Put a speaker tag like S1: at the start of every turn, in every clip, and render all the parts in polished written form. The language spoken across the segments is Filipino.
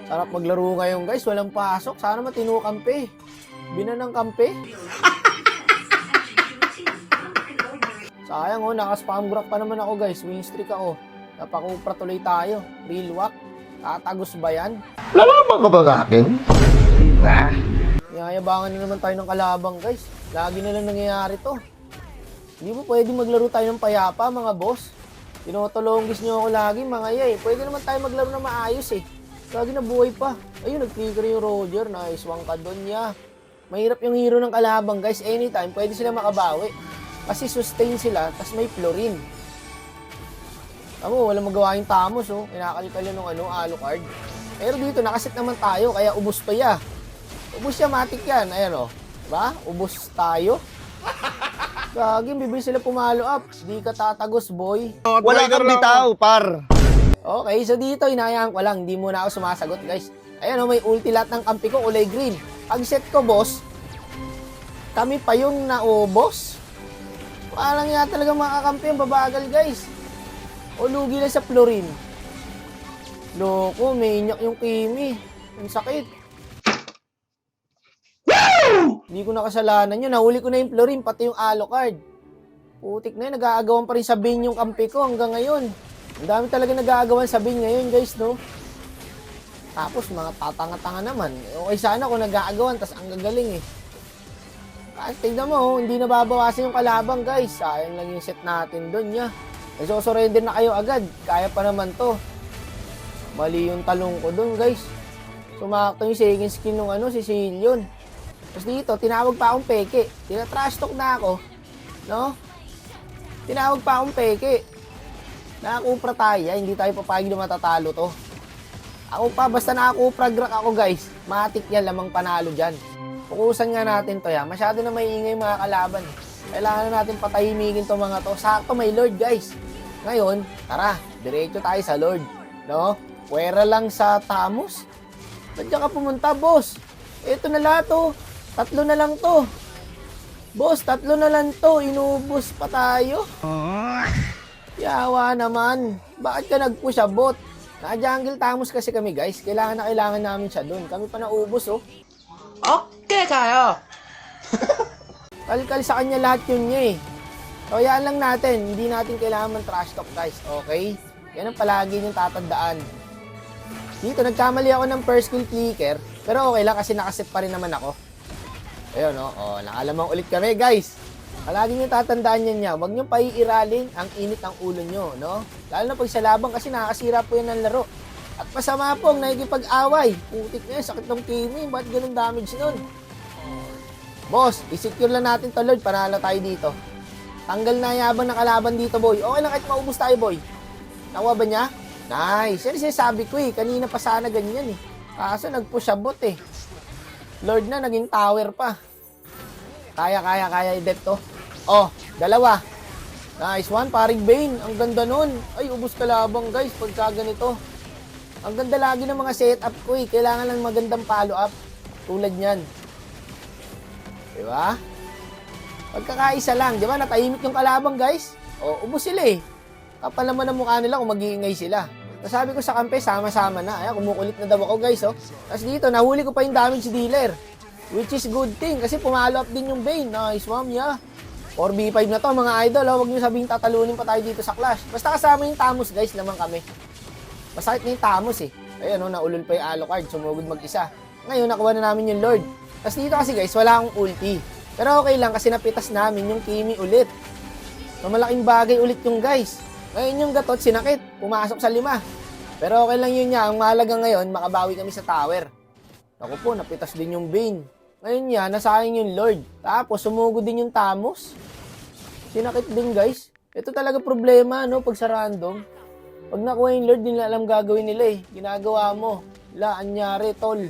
S1: Sarap maglaro ngayon guys, walang pasok. Sana matino kampe. Binanang kampe. Sayang naka-spam graph pa naman ako guys. Win streak ako. Napakupra tuloy tayo. Real whack. Tatagos ba yan?
S2: Lalaman ka ba sa akin? Diba?
S1: Yayabangan na naman tayo ng kalabang guys. Lagi na lang nangyayari to. Hindi mo pwede maglaro tayo ng payapa mga boss. Tinotolonggis nyo ako lagi mga yay. Pwede naman tayo maglaro na maayos eh. Lagi na buhay pa. Ayun, nag-trigger yung Roger. Nice one ka doon niya. Mahirap yung hero ng kalabang guys. Anytime, pwede sila makabawi. Kasi sustain sila, tas may Florin. Tamo, walang magawa yung Tamos oh. Kinakalikalyo ng Alucard. Pero dito, nakasit naman tayo, kaya ubos pa ya. Ubos siya, matik yan. Ayan oh. Diba? Ubos tayo. Gagi, bibili sila pumalo up. Di ka tatagos, boy.
S2: Wala kang bitaw, par.
S1: Okay, so dito, inayaan ko lang. Hindi muna ako sumasagot, guys. Ayan oh, may ulti lahat ng kampi ko, kulay green. Pag set ko, boss, kami pa yung naubos. Parang nga talaga makakampi yung babagal, guys. O lugi lang sa Florin. Loko, may inyak yung Kimi. Ang sakit. Hindi ko nakasalanan yun. Nahuli ko na yung Florin, pati yung Alucard. Putik na yun, nag-aagawan pa rin sa bin yung kampi ko hanggang ngayon. Ang dami talaga nag-aagawan sa bin ngayon, guys, no? Tapos, mga tatanga-tanga naman. Okay sana kung nag-aagawan, tas ang gagaling, eh. Kasi tignan mo, hindi nababawasan yung kalabang, guys. Sayang lang yung set natin doon, ya. Nagsosurrender na kayo agad. Kaya pa naman to. Mali yung talong ko doon, guys. Sumakto yung second skin nung Sicilian. Tapos dito, tinawag pa akong peke. Tina-trash talk na ako. No? Tinawag pa akong peke. Nakakupra tayo. Hindi tayo papayag na matatalo to. Ako pa, basta nakakupra grak ako, guys. Matik yan, lamang panalo dyan. Pukusan nga natin to, ya. Masyado na maiingay mga kalaban. Kailangan na natin patahimikin to mga to. Sakto, may Lord, guys. Ngayon, tara, diretso tayo sa Lord. No? Pwera lang sa Tamos. Ba't ka pumunta, boss? Ito na lahat, to. 3 na lang to. Boss, 3 na lang to. Inubos pa tayo. Yawa naman. Bakit ka nag-push a bot? Naka-jungle Tamos kasi kami, guys. Kailangan na kailangan namin siya doon. Kami pa naubos, oh.
S3: Okay kayo.
S1: Kalkal sa kanya lahat yun niya, eh. So, yan lang natin. Hindi natin kailangan man-trash talk, guys. Okay? Yan ang palagi niyong tatandaan. Dito, nagkamali ako ng first skill flicker. Pero okay lang kasi nakaset pa rin naman ako. Ayun, no? Oh, nakalamang ulit kami, guys. Palagi niyong tatandaan yan niya. Huwag niyong paiiralin ang init ng ulo niyo, no? Lalo na pag sa labang kasi nakakasira po yan ng laro. At masama po ang nakikipag-away. Putik na yan, sakit ng Kimi. Ba't ganun damage nun? Boss, isecure lang natin to, Lord. Panalo tayo dito. Tanggal na yabang ng kalaban dito, boy. Okay lang kahit maubos tayo, boy. Nakuha ba niya? Nice. Yan sinasabi ko, eh. Kanina pa sana ganyan, eh. Kaso nag-push a bot, eh. Lord na, naging tower pa. Kaya i-death to. Oh, 2. Nice one, paring Bane. Ang ganda nun. Ay, ubos kalabang, guys, pagka ganito. Ang ganda lagi ng mga setup ko, eh. Kailangan lang magandang follow-up. Tulad niyan. Diba? Pagkakaisa lang, diba? Natahimik yung kalabang, guys. O, ubos sila, eh. Kapal naman ang mukha nila kung mag-iingay sila. Nasabi ko sa kampe, sama-sama na. Ayan, kumukulit na daw ako, guys, oh. Tapos dito, nahuli ko pa yung damage dealer. Which is good thing, kasi pumalo up din yung Bane. Nice, ma'am, yeah. 4v5 na to, mga idol, oh. Huwag nyo sabihin tatalunin pa tayo dito sa Clash. Basta kasama yung Tamos, guys, naman kami. Masakit na yung Tamos, eh. Ayan, oh, naulol pa yung Alucard, sumugod mag-isa. Ngayon, nakuha na namin yung Lord. Tapos dito kasi, guys, wala akong ulti. Pero okay lang kasi napitas namin yung Kimi ulit. So, malaking bagay ulit yung guys. Ngayon yung gatot, sinakit. Pumasok sa 5. Pero okay lang yun niya. Ang mahalaga ngayon, makabawi kami sa tower. Ako po, napitas din yung Bane. Ngayon niya, nasayang yung Lord. Tapos, sumugod din yung Tamos. Sinakit din, guys. Ito talaga problema, no, pag sa random. Pag nakuha yung Lord, hindi nila alam gagawin nila, eh. Ginagawa mo. Anyari, tol.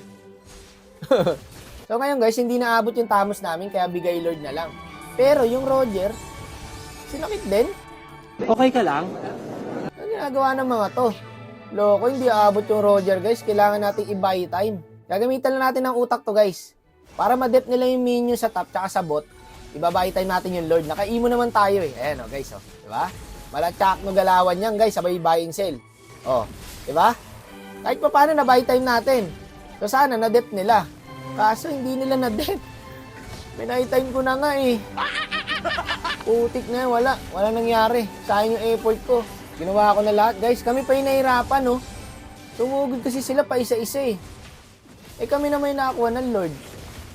S1: So ngayon, guys, hindi naabot yung Tamos namin, kaya bigay Lord na lang. Pero yung Roger, sinakit din.
S3: Okay ka lang?
S1: Ano ginagawa ng mga to? Loko, hindi aabot yung Roger, guys. Kailangan natin i-buy time. Gagamitan lang natin ng utak to, guys. Para ma-dep nila yung minion sa top tsaka sa bot, i-buy time natin yung Lord. Naka-imo naman tayo, eh. Ayan, oh, guys, oh. Diba? Malachak no galawan yan, guys. Sabay buy and sell. Oh, diba? Kahit pa paano na buy time natin. So sana na-dep nila. Kaso hindi nila na-dep. Buy time ko na nga eh. Putik na yun, wala. Wala nangyari. Sayang yung effort ko. Ginawa ko na lahat. Guys, kami pa yung nahirapan, no? Tumugod kasi sila pa isa-isa eh. Eh kami na may nakakuha ng Lord.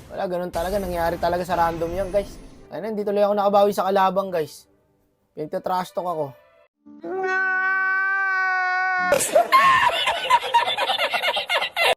S1: Wala, ganun talaga. Nangyari talaga sa random yan, guys. Ayun, hindi tuloy ako nakabawi sa kalabang, guys. Pinagtatrash talk ako.